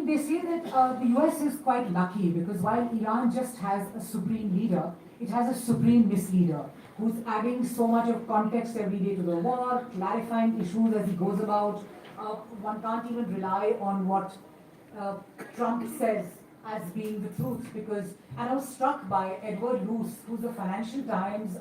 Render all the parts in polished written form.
mean, they say that the US is quite lucky because while Iran just has a supreme leader, it has a supreme misleader who's adding so much of context every day to the war, clarifying issues as he goes about. One can't even rely on what uh, Trump says as being the truth because, and I was struck by Edward Luce, who's the Financial Times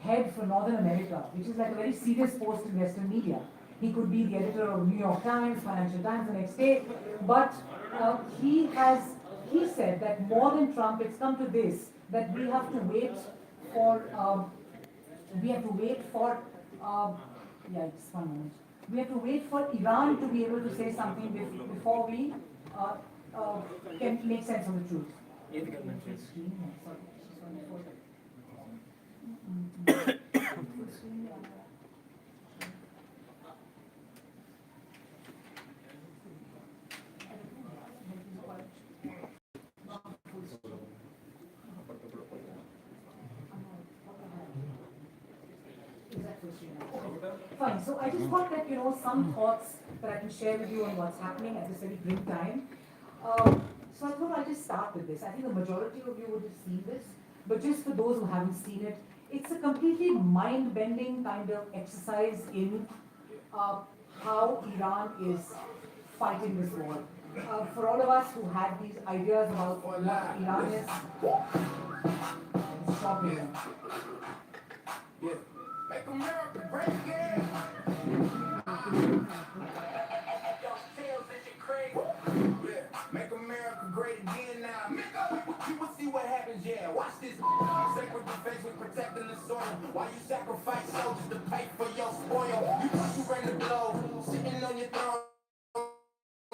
head for Northern America, which is like a very serious post in Western media. He could be the editor of New York Times, Financial Times the next day, but he said that more than Trump, it's come to this that we have to wait for we have to wait for just one moment. We have to wait for Iran to be able to say something before we uh, uh, can make sense of the truth. Fine. So I just thought that some thoughts that I can share with you on what's happening at this very grim time. So I thought I'll just start with this. I think the majority of you would have seen this, but just for those who haven't seen it, it's a completely mind-bending kind of exercise in how Iran is fighting this war. For all of us who had these ideas about what Iran is, stop me. Yeah. Make America great again. Yeah. Make America great again now. You will see what happens, yeah. Watch this. Sacred defense with protecting the soil. While you sacrifice soldiers to pay for your spoil. You bring the blow, sitting on your throne.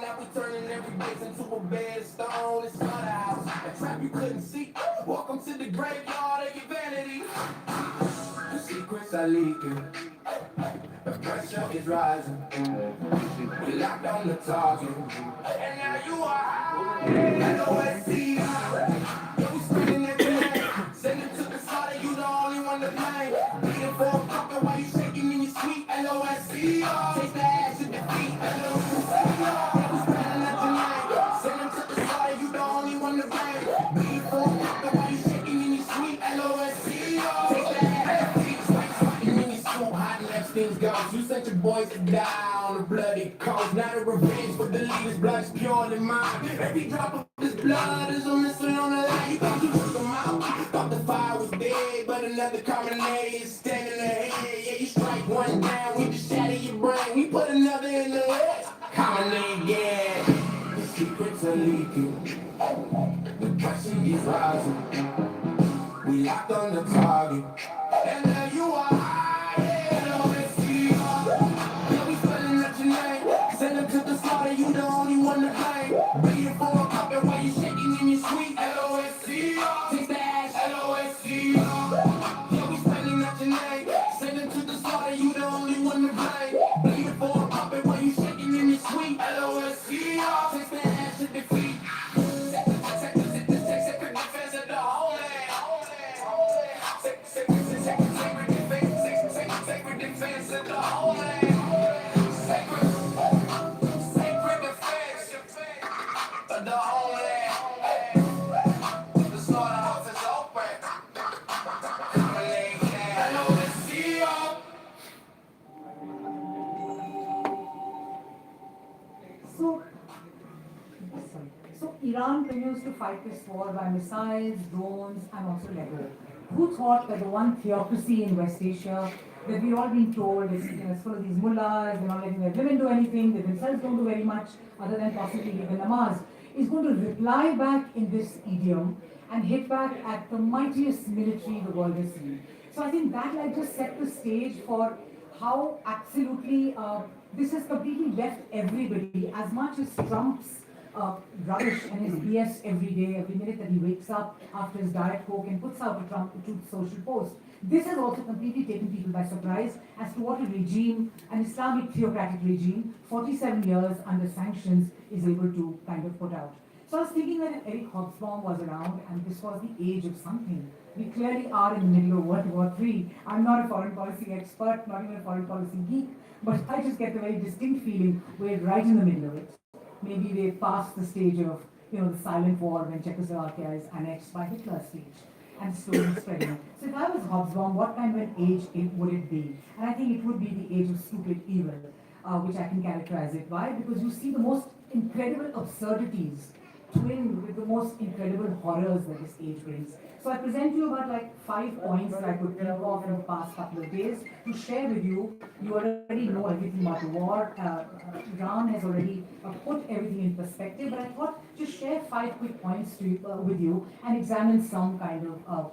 Now we turning every base into a bed of stone. It's slaughterhouse, a trap you couldn't see. Welcome to the graveyard of your vanity. The secrets are leaking. The pressure is rising. We locked on the target. And now you are high. LOSC. Yeah, we spinning every night. Send it to the slaughter, you the only one to blame. Bleeding for a puppet while you shaking in your sweet LOSC. Taste the ass of defeat. LOSC. Yeah, we spinning it tonight. Send it to the slaughter, you the only one to blame. Bleeding for a puppet while you shaking in your sweet LOSC. Taste the ass of defeat. Fighting in your suit, hiding Epstein's ghost. You sent your boys to die on the bloody coast. Not a revenge for the leaders, blood is purely mine. Every drop of this blood is a missile on the line. You thought you took them out, thought the fire was dead, but another carbonated is standing ahead. Yeah, you strike one down, we just shatter your brain. We put another in the leg. Carbonated again. The secrets are leaking. The pressure is rising. We locked on the target. And now you are high. Yeah, LOSC. Yeah, we spelling out your name. Send them to the slaughter, you the only one to blame. Bleeding for a puppet while you shaking in your sweet LOSC. Take the ass, LOSC. Yeah, we spelling out your name. Send them to the slaughter, you the only one to blame. Bleeding for a puppet while you shaking in your sweet LOSC. Take the ass to defeat. Sacred defense of the homeland. Sacred defense of the homeland. Sacred defense of the homeland. The slaughterhouse is open. I know the CEO. So Iran continues to fight this war by missiles, drones, and also Lego. Who thought that the one theocracy in West Asia that we've all been told is it's full of these mullahs, they're not letting their women do anything, they themselves don't do very much other than possibly give the namaz, is going to reply back in this idiom and hit back at the mightiest military the world has seen. So I think that like just set the stage for how absolutely this has completely left everybody, as much as Trump's rubbish and his BS every day, every minute that he wakes up after his Diet Coke and puts out a Trump Truth Social post. This has also completely taken people by surprise as to what a regime, an Islamic theocratic regime, 47 years under sanctions, is able to kind of put out. So I was thinking that if Eric Hobsbawm was around and this was the age of something, we clearly are in the middle of World War III. I'm not a foreign policy expert, not even a foreign policy geek, but I just get the very distinct feeling we're right in the middle of it. maybe they passed the stage of, the silent war when Czechoslovakia is annexed by Hitler's stage and slowly spreading. So if I was Hobsbawm, what kind of an age would it be? And I think it would be the age of stupid evil, which I can characterize it by, because you see the most incredible absurdities twinned with the most incredible horrors that this age brings. So I present you about like 5 points that I could think of in the past couple of days to share with you. You already know everything about the war. Ram has already put everything in perspective, but I thought just share 5 quick points with you and examine some kind of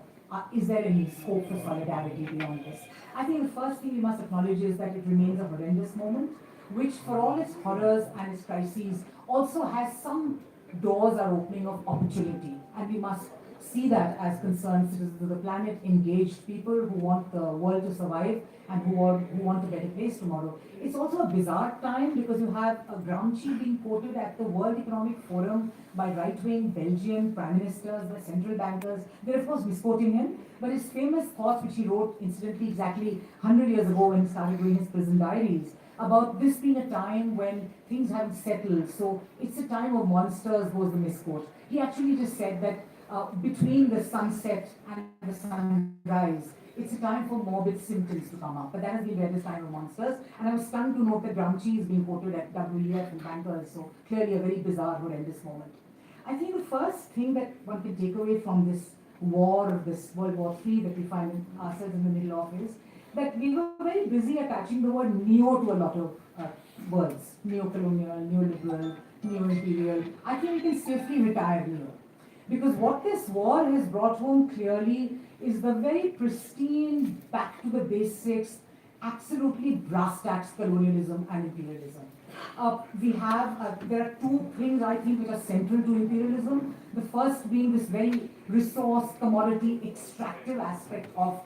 is there any scope for solidarity beyond this? I think the first thing we must acknowledge is that it remains a horrendous moment, which for all its horrors and its crises also has some doors are opening of opportunity, and we must see that as concerned citizens of the planet, engaged people who want the world to survive and who want a better place tomorrow. It's also a bizarre time because you have a Gramsci being quoted at the World Economic Forum by right-wing Belgian prime ministers, by central bankers. They're of course misquoting him, but his famous thoughts, which he wrote incidentally exactly 100 years ago when he started doing his prison diaries, about this being a time when things haven't settled. So it's a time of monsters, was the misquote. He actually just said that between the sunset and the sunrise, it's a time for morbid symptoms to come up. But that has been read as time of monsters. And I was stunned to note that Gramsci is being quoted at WEF and bankers. So clearly a very bizarre, horrendous moment. I think the first thing that one can take away from this war, this World War III that we find ourselves in the middle of is that we were very busy attaching the word neo to a lot of words. Neo-colonial, neoliberal, neo-imperial. I think we can safely retire neo. Because what this war has brought home clearly is the very pristine, back to the basics, absolutely brass tacks colonialism and imperialism. There are 2 things I think which are central to imperialism. The first being this very resource, commodity, extractive aspect of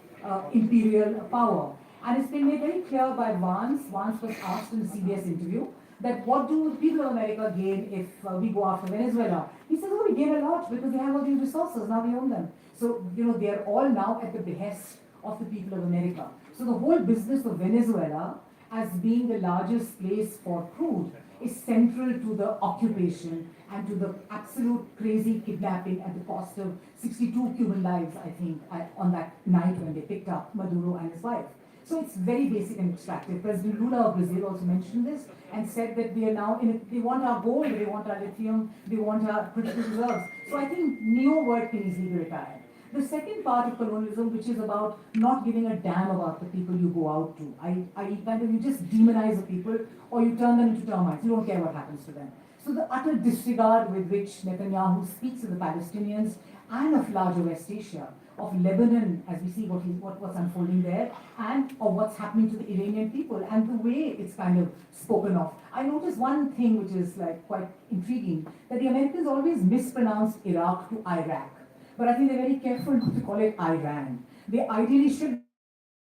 imperial power. And it's been made very clear by Vance. Vance was asked in a CBS interview that what do people of America gain if we go after Venezuela? He says, oh, we gain a lot because they have all these resources, now we own them. So, they are all now at the behest of the people of America. So the whole business of Venezuela as being the largest place for crude is central to the occupation and to the absolute crazy kidnapping at the cost of 62 Cuban lives, I think, on that night when they picked up Maduro and his wife. So it's very basic and extractive. President Lula of Brazil also mentioned this and said that we are now they want our gold, they want our lithium, they want our critical reserves. So I think neo word can easily be retired. The second part of colonialism, which is about not giving a damn about the people you go out to. You just demonize the people or you turn them into termites. You don't care what happens to them. So the utter disregard with which Netanyahu speaks of the Palestinians and of larger West Asia, of Lebanon, as we see what's unfolding there, and of what's happening to the Iranian people, and the way it's kind of spoken of. I noticed one thing which is quite intriguing, that the Americans always mispronounce Iraq to Iraq. But I think they're very careful not to call it Iran. They ideally should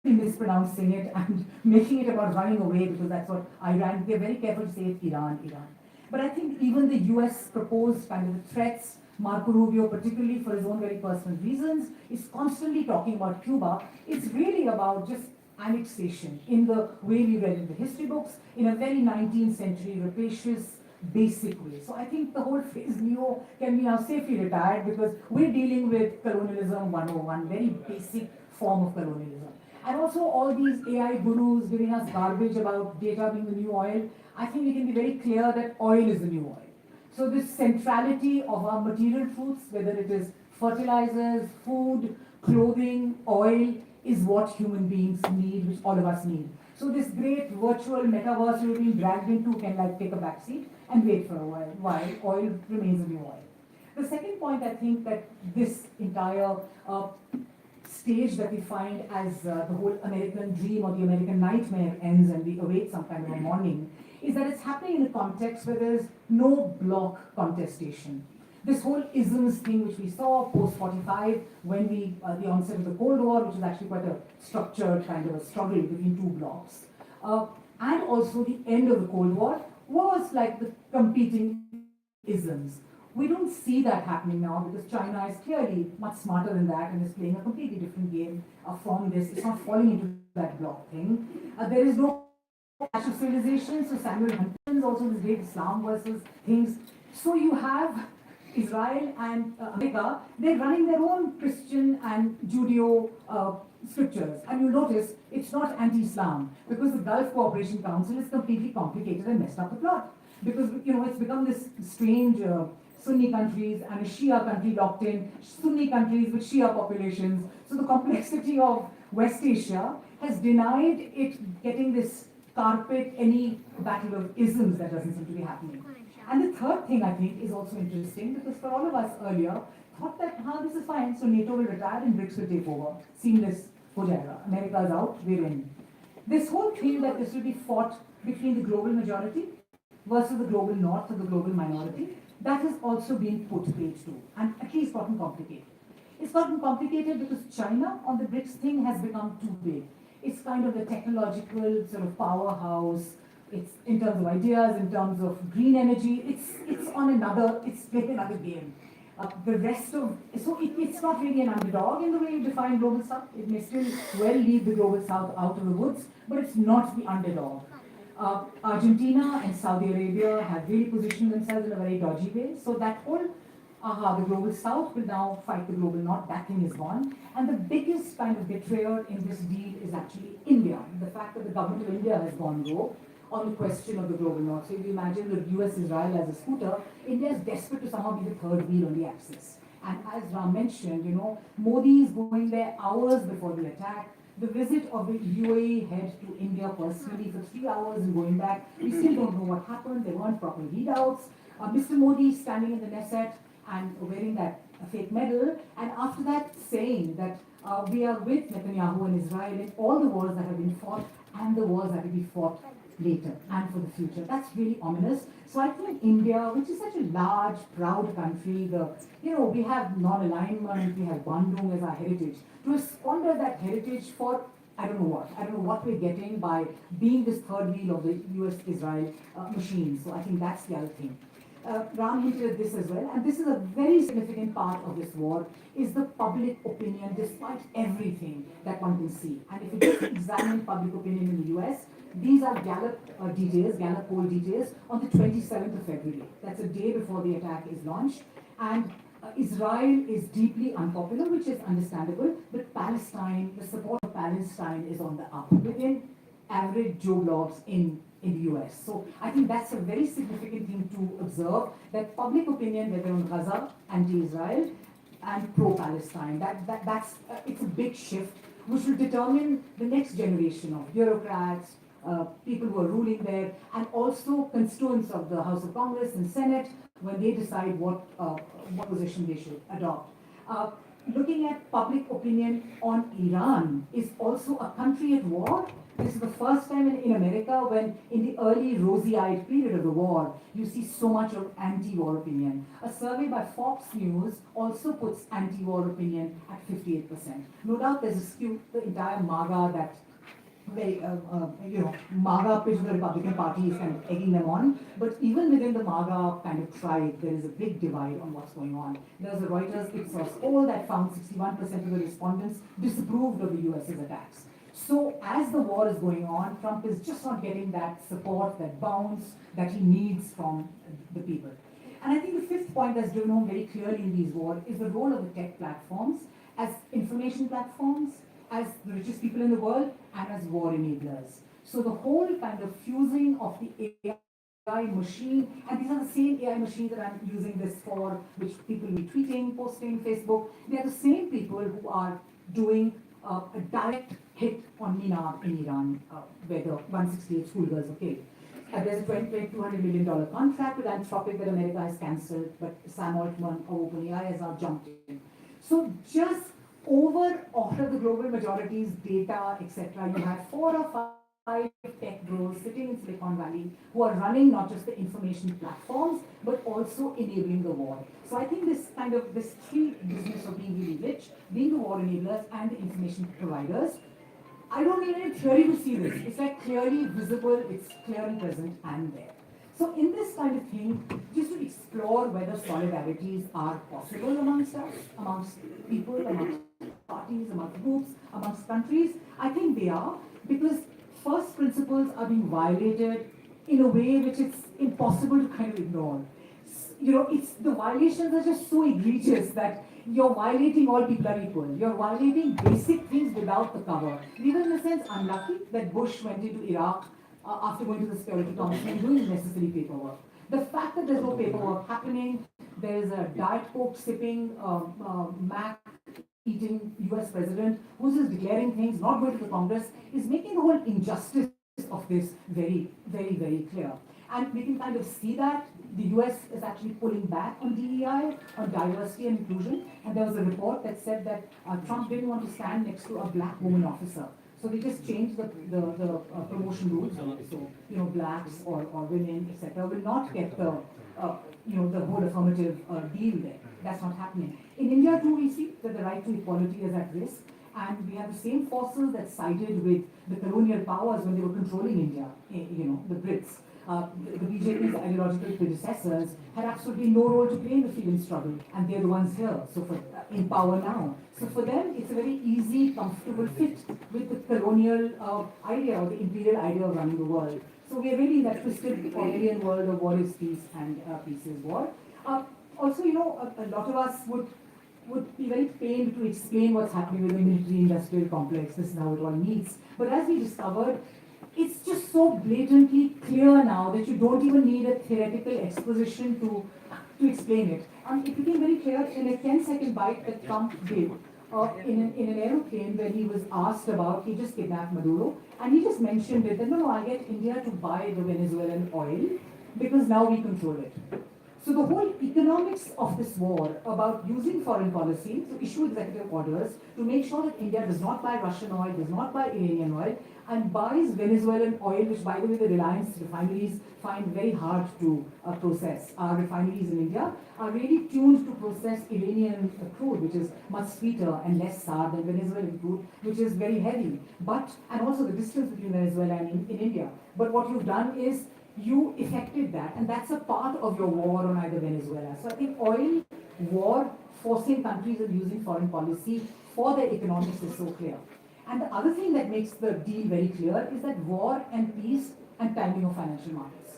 be mispronouncing it and making it about running away because that's what Iran, they're very careful to say it Iran. But I think even the US proposed kind of threats, Marco Rubio, particularly for his own very personal reasons, is constantly talking about Cuba. It's really about just annexation in the way we read in the history books, in a very 19th century rapacious, basic way. So I think the whole phrase neo can be now safely retired because we're dealing with colonialism 101, very basic form of colonialism. And also all these AI gurus giving us garbage about data being the new oil, I think we can be very clear that oil is the new oil. So this centrality of our material truths, whether it is fertilizers, food, clothing, oil, is what human beings need, which all of us need. So this great virtual metaverse we're being dragged into can take a backseat and wait for a while oil remains the new oil. The second point, I think that this entire stage that we find as the whole American dream or the American nightmare ends and we await some kind of a morning, is that it's happening in a context where there's no block contestation. This whole isms thing which we saw post-45 when the onset of the Cold War, which is actually quite a structured kind of a struggle between 2 blocks, and also the end of the Cold War was like the competing isms. We don't see that happening now because China is clearly much smarter than that and is playing a completely different game from this. It's not falling into that block thing. There is no clash of civilization. So Samuel Huntington's also this great Islam versus things. So you have Israel and America, they're running their own Christian and Judeo scriptures. And you'll notice it's not anti-Islam because the Gulf Cooperation Council is completely complicated and messed up the plot. Because, it's become this strange Sunni countries and a Shia country locked in, Sunni countries with Shia populations. So the complexity of West Asia has denied it getting this carpet any battle of isms that doesn't seem to be happening. And the third thing I think is also interesting because for all of us earlier thought that this is fine, so NATO will retire and BRICS will take over. Seamless, ho jayega. America's out, we're in. This whole thing that this will be fought between the global majority versus the global north or the global minority, that has also been put page two and at least gotten complicated. It's gotten complicated because China on the BRICS thing has become too big. It's kind of the technological sort of powerhouse. It's in terms of ideas, in terms of green energy. It's playing another game. The rest of it's not really an underdog in the way you define global south. It may still well lead the global south out of the woods, but it's not the underdog. Argentina and Saudi Arabia have really positioned themselves in a very dodgy way. So that whole the global south will now fight the global north, that thing is gone. And the biggest kind of betrayer in this deal is actually India. The fact that the government of India has gone rogue on the question of the global north. So if you imagine the US Israel as a scooter, India is desperate to somehow be the third wheel on the axis. And as Ram mentioned, Modi is going there hours before the attack. The visit of the UAE head to India personally for 3 hours and going back, we still don't know what happened. There weren't proper readouts. Mr. Modi standing in the Knesset and wearing that fake medal, and after that saying that we are with Netanyahu and Israel in all the wars that have been fought and the wars that will be fought later and for the future. That's really ominous. So I think India, which is such a large, proud country, we have non-alignment, we have Bandung as our heritage, to squander that heritage for I don't know what we're getting by being this third wheel of the US-Israel machine. So I think that's the other thing. Ram hinted at this as well, and this is a very significant part of this war, is the public opinion despite everything that one can see. And if you just examine public opinion in the US, these are Gallup Gallup poll details on the 27th of February. That's a day before the attack is launched. And Israel is deeply unpopular, which is understandable, but Palestine, the support of Palestine is on the up within average Joe Blogs in the US. So I think that's a very significant thing to observe, that public opinion, whether on Gaza, anti-Israel, and pro-Palestine, that's it's a big shift, which will determine the next generation of bureaucrats, people who are ruling there, and also constituents of the House of Congress and Senate when they decide what position they should adopt. Looking at public opinion on Iran is also a country at war. This is the first time in America when in the early rosy-eyed period of the war, you see so much of anti-war opinion. A survey by Fox News also puts anti-war opinion at 58%. No doubt there's a skew, the entire MAGA that MAGA pitch the Republican Party is kind of egging them on. But even within the MAGA kind of tribe, there is a big divide on what's going on. There's a Reuters Ipsos poll that found 61% of the respondents disapproved of the US's attacks. So as the war is going on, Trump is just not getting that support, that bounce that he needs from the people. And I think the fifth point that's driven home very clearly in these wars is the role of the tech platforms as information platforms, as the richest people in the world, and as war enablers. So the whole kind of fusing of the AI machine, and these are the same AI machines that I'm using this for, which people will be tweeting, posting, Facebook. They are the same people who are doing a direct hit on Mina in Iran, where the 168 schoolgirls were killed. There's a $200 million contract with Anthropic that America has cancelled, but Sam Altman of OpenAI has now jumped in. So just over all of the global majorities, data, etc., you have 4 or 5 tech bros sitting in Silicon Valley who are running not just the information platforms, but also enabling the war. So I think this three business of being really rich, being the war enablers and the information providers, I don't need any theory to see this. It's like clearly visible, it's clear and present and there. So in this kind of thing, just to explore whether solidarities are possible amongst us, amongst people, amongst parties, amongst groups, amongst countries, I think they are, because first principle principles are being violated in a way which it's impossible to kind of ignore. It's the violations are just so egregious that you're violating all people are equal. You're violating basic things without the cover. We were in a sense unlucky that Bush went into Iraq after going to the Security Council and doing necessary paperwork. The fact that there's no paperwork happening, there's a Diet Coke sipping, Mac eating US president who's just declaring things, not going to the Congress, is making the whole injustice of this very, very, very clear. And we can kind of see that the US is actually pulling back on DEI, on diversity and inclusion. And there was a report that said that Trump didn't want to stand next to a black woman officer. So they just changed the promotion rules. So, blacks or women, etc., will not get the whole affirmative deal there. That's not happening. In India too, we see that the right to equality is at risk. And we have the same forces that sided with the colonial powers when they were controlling India, the Brits. The BJP's ideological predecessors had absolutely no role to play in the freedom struggle, and they're the ones here, so in power now. So for them, it's a very easy, comfortable fit with the colonial idea or the imperial idea of running the world. So we are really in that twisted Orwellian world of war is peace and peace is war. Also, a lot of us would be very pained to explain what's happening with the military-industrial complex. This is how it all meets. But as we discovered, it's just so blatantly clear now that you don't even need a theoretical exposition to explain it. It became very clear in a 10-second bite that Trump did in an aeroplane when he was asked about, he just kidnapped Maduro, and he just mentioned it, that no, I'll get India to buy the Venezuelan oil because now we control it. So the whole economics of this war about using foreign policy to issue executive orders to make sure that India does not buy Russian oil, does not buy Iranian oil, and buys Venezuelan oil, which by the way the Reliance refineries find very hard to process. Our refineries in India are really tuned to process Iranian crude, which is much sweeter and less sour than Venezuelan crude, which is very heavy. And also the distance between Venezuela and in India. But what you've done is you effected that, and that's a part of your war on either Venezuela. So I think oil war forcing countries in using foreign policy for their economics is so clear. And the other thing that makes the deal very clear is that war and peace and timing of financial markets.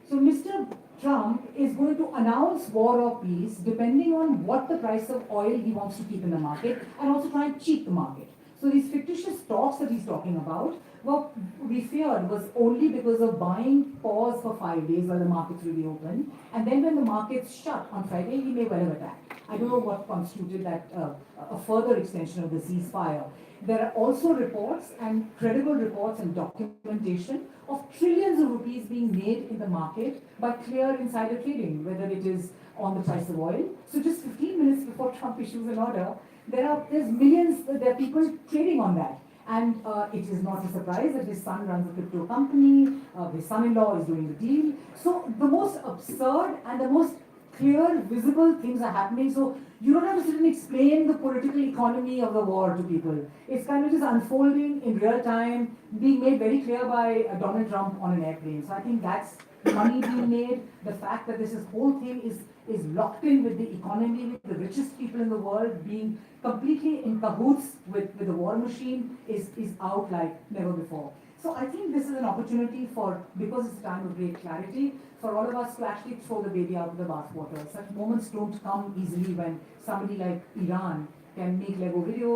So Mr. Trump is going to announce war or peace depending on what the price of oil he wants to keep in the market, and also try and cheat the market. So these fictitious talks that he's talking about, what we feared was only because of buying pause for 5 days while the markets will be open, and then when the markets shut on Friday, he may well have attacked. I don't know what constituted that a further extension of the ceasefire. There are also reports and credible reports and documentation of trillions of rupees being made in the market by clear insider trading, whether it is on the price of oil. So just 15 minutes before Trump issues an order, there's millions, there are people trading on that. And it is not a surprise that his son runs a crypto company, his son-in-law is doing the deal. So the most absurd and the most clear, visible things are happening. So you don't have to sit and explain the political economy of the war to people. It's kind of just unfolding in real time, being made very clear by Donald Trump on an airplane. So I think that's money being made. The fact that this whole thing is locked in with the economy, with the richest people in the world being completely in cahoots with the war machine is out like never before. So I think this is an opportunity because it's a time of great clarity, for all of us to actually throw the baby out of the bathwater. Such moments don't come easily when somebody like Iran can make Lego videos.